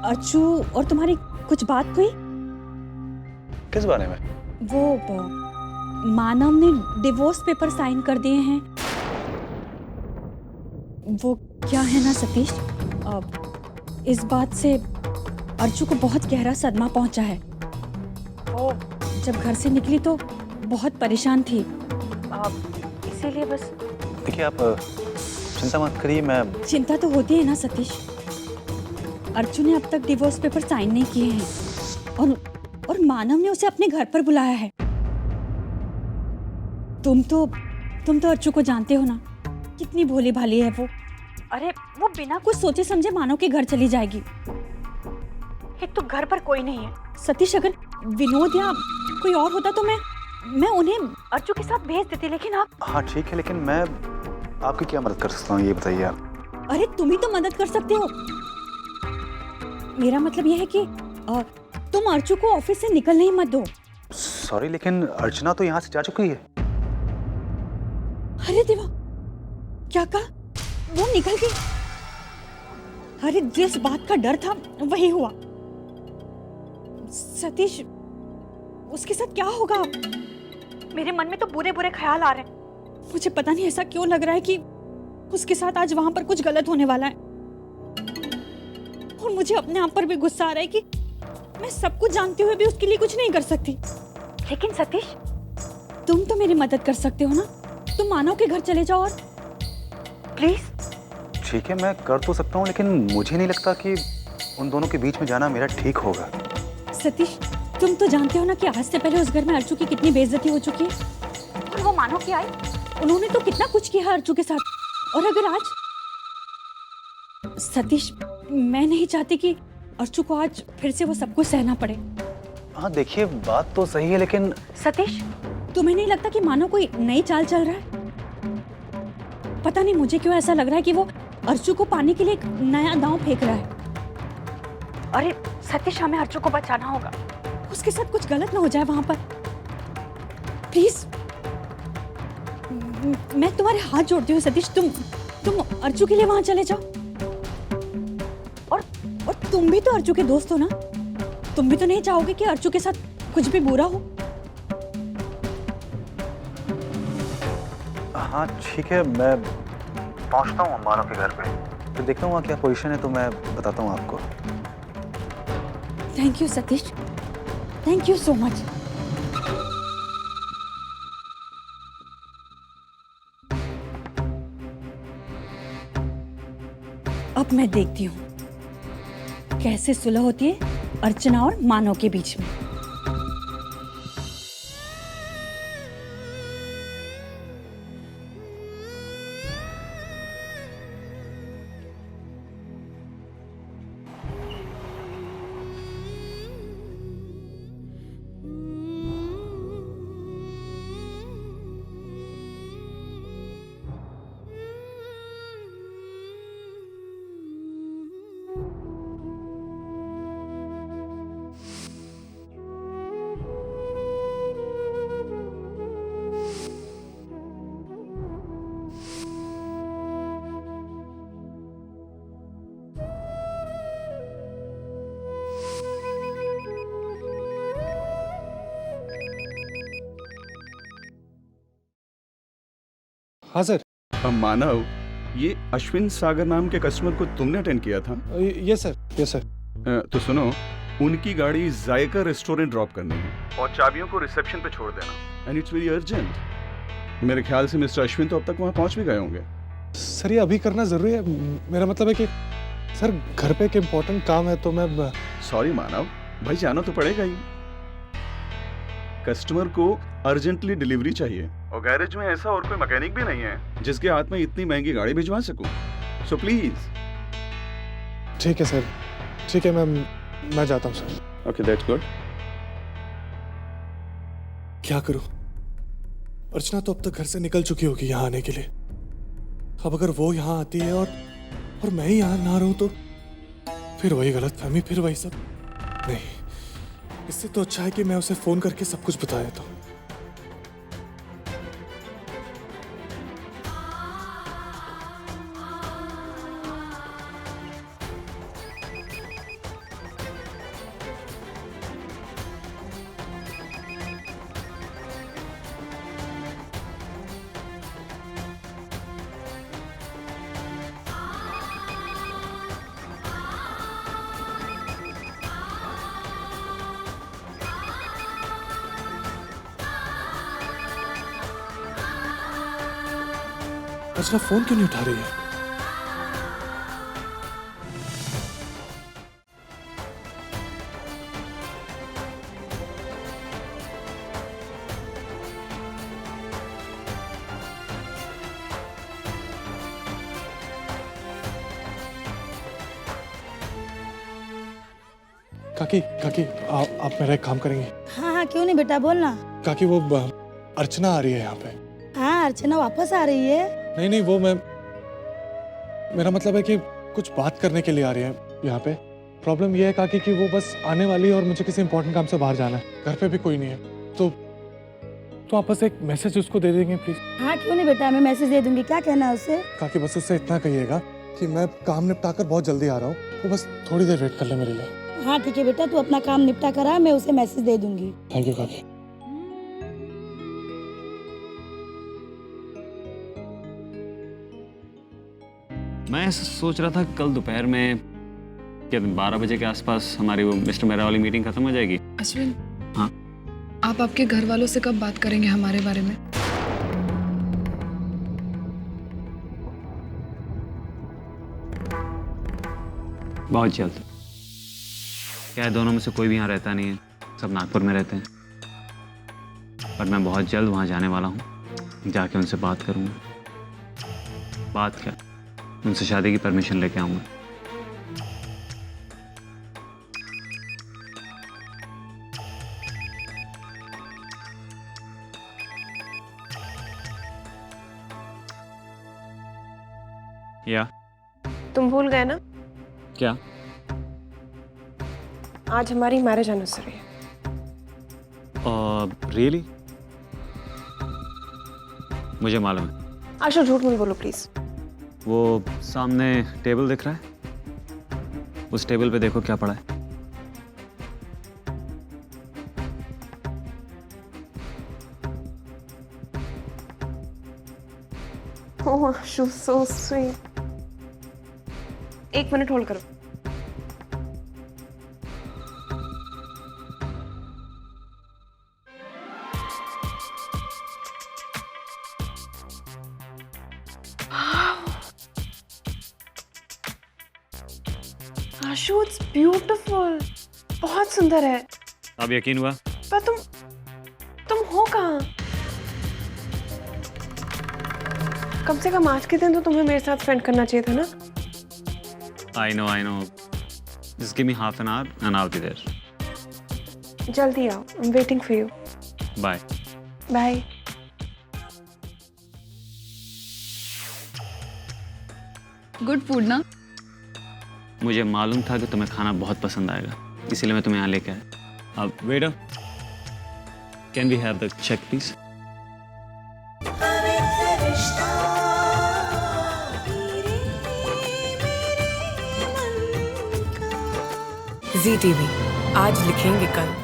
अर्चू और तुम्हारी कुछ बात हुई? किस बारे में? मानव ने डिवोर्स पेपर साइन कर दिए हैं। वो क्या है ना सतीश, इस बात से अर्चू को बहुत गहरा सदमा पहुंचा है। वो जब घर से निकली तो बहुत परेशान थी, इसीलिए बस। देखिए आप चिंता मत करिए, मैं। चिंता तो होती है ना सतीश। अर्चू ने अब तक डिवोर्स पेपर साइन नहीं किए हैं और मानव ने उसे अपने घर पर बुलाया है। तुम तो अर्चू को जानते हो ना, कितनी भोली भाली है वो। अरे वो बिना कुछ सोचे समझे मानव के घर चली जाएगी। एक तो घर पर कोई नहीं है। सतीश, अगर विनोद या कोई और होता तो मैं उन्हें अर्चू के साथ भेज देती, लेकिन आप। हाँ ठीक है, लेकिन मैं आपकी क्या मदद कर सकता हूँ ये बताइए आप। अरे तुम ही तो मदद कर सकते हो। मेरा मतलब यह है कि तुम अर्चू को ऑफिस से निकलने ही मत दो। सॉरी, लेकिन अर्चना तो यहाँ से जा चुकी है। अरे देवा, क्या कहा? वो निकल गई? अरे जिस बात का डर था वही हुआ। सतीश, उसके साथ क्या होगा? मेरे मन में तो बुरे बुरे ख्याल आ रहे हैं। मुझे पता नहीं ऐसा क्यों लग रहा है कि उसके साथ आज वहां पर कुछ गलत होने वाला है। और मुझे अपने आप पर भी गुस्सा आ रहा है कि मैं सब कुछ जानते हुए भी उसके लिए कुछ नहीं कर सकती। लेकिन सतीश, तुम तो मेरी मदद कर सकते हो ना। तुम मानव के घर चले जाओ और प्लीज। ठीक है, मैं कर तो सकता हूँ, लेकिन मुझे नहीं लगता कि उन दोनों के बीच में जाना मेरा ठीक होगा। सतीश, तुम तो जानते हो ना कि आज से पहले उस घर में अर्चू की कितनी बेइज्जती हो चुकी है। और वो मानव के आए, उन्होंने तो कितना कुछ किया अर्चू के साथ। और अगर आज सतीश, मैं नहीं चाहती कि अर्चू को आज फिर से वो सब कुछ सहना पड़े। हाँ देखिए, बात तो सही है, लेकिन सतीश, तुम्हें नहीं लगता कि मानो कोई नई चाल चल रहा है? पता नहीं मुझे क्यों ऐसा लग रहा है कि वो अर्चू को पाने के लिए एक नया दांव फेंक रहा है। अरे सतीश, हमें अर्चू को बचाना होगा। उसके साथ कुछ गलत ना हो जाए वहां पर। प्लीज, मैं तुम्हारे हाथ जोड़ती हूँ सतीश। तुम अर्चू के लिए वहां चले जाओ। और तुम भी तो अर्चू के दोस्त हो ना। तुम भी तो नहीं चाहोगे कि अर्चू के साथ कुछ भी बुरा हो। हाँ ठीक है, मैं पहुंचता हूँ मानव के घर पे, फिर देखता हूँ वहाँ क्या पोजीशन है, तो मैं बताता हूँ आपको। Thank you Satish, thank you so much. अब मैं देखती हूँ कैसे सुलह होती है अर्चना और मानव के बीच में। हाँ सर। मानव, ये अश्विन सागर नाम के कस्टमर को तुमने अटेंड किया था? Yes sir. तो सुनो, उनकी गाड़ी जायका रेस्टोरेंट ड्रॉप करनी है और चाबियों को रिसेप्शन पे छोड़ देना, एंड इट्स वेरी अर्जेंट। मेरे ख्याल से मिस्टर अश्विन तो अब तक वहाँ पहुँच भी गए होंगे। सर ये अभी करना जरूरी है? मेरा मतलब है कि सर घर पे एक इम्पोर्टेंट काम है तो मैं। सॉरी मानव, भाई जाना तो पड़ेगा ही। कस्टमर को अर्जेंटली डिलीवरी चाहिए और गैरेज में ऐसा और कोई मैकेनिक भी नहीं है जिसके हाथ में इतनी महंगी गाड़ी भिजवा सकूं। So please. ठीक है सर, ठीक है मैं जाता हूँ सर। Okay, that's good. क्या करूं? अर्चना तो अब तक घर से निकल चुकी होगी यहाँ आने के लिए। अब अगर वो यहाँ आती है और मैं ही यहाँ ना रहूं तो फिर वही गलतफहमी, फिर वही सब। नहीं, इससे तो अच्छा है कि मैं उसे फोन करके सब कुछ बता देता हूँ। अर्चना फोन क्यों नहीं उठा रही है? काकी काकी आप मेरा एक काम करेंगे? हाँ हाँ, क्यों नहीं बेटा, बोल ना। काकी वो अर्चना आ रही है यहाँ पे। हाँ, अर्चना वापस आ रही है। नहीं नहीं, वो मेरा मतलब है कि कुछ बात करने के लिए आ रही है यहाँ पे। प्रॉब्लम ये है काकी कि वो बस आने वाली है और मुझे किसी इंपॉर्टेंट काम से बाहर जाना है, घर पे भी कोई नहीं है। तो आप बस एक मैसेज उसको दे देंगे प्लीज? हाँ क्यों नहीं बेटा, मैं मैसेज दे दूंगी। क्या कहना है उससे? काकी बस उससे इतना कहिएगा कि मैं काम निपटा कर बहुत जल्दी आ रहा हूँ, वो बस थोड़ी देर वेट कर ले मेरे लिए। हाँ ठीक है बेटा, तू अपना काम निपटा करा, मैं उसे मैसेज दे दूंगी। थैंक यू काकी। मैं सोच रहा था कल दोपहर में क्या 12 बजे के आसपास हमारी वो मिस्टर मेहरा वाली मीटिंग खत्म हो जाएगी। अश्विन, हाँ? आप आपके घर वालों से कब बात करेंगे हमारे बारे में? बहुत जल्द। क्या है, दोनों में से कोई भी यहाँ रहता नहीं है, सब नागपुर में रहते हैं। पर मैं बहुत जल्द वहाँ जाने वाला हूँ, जाके उनसे बात करूँगा। बात क्या, उनसे शादी की परमिशन लेके आऊँगा। या तुम भूल गए ना, क्या? आज हमारी मैरिज एनिवर्सरी है। रियली? मुझे मालूम है। आशु झूठ मत बोलो प्लीज। वो सामने टेबल दिख रहा है, उस टेबल पे देखो क्या पड़ा है। ओह आशु, सो स्वीट। एक मिनट होल्ड करो। आशु, इट्स ब्यूटीफुल। बहुत सुंदर है। अब यकीन हुआ? पर तुम हो कहाँ? कम से कम आज के दिन तो तुम्हें मेरे साथ स्पेंड करना चाहिए था ना। I know. Just give me half an hour and I'll be there. जल्दी आओ, I'm waiting for you. Bye. Bye. Good food ना? मुझे मालूम था कि तुम्हें खाना बहुत पसंद आएगा, इसीलिए मैं तुम्हें यहाँ लेके आया। अब waiter, can we have the check please? ZTV, आज लिखेंगे कल।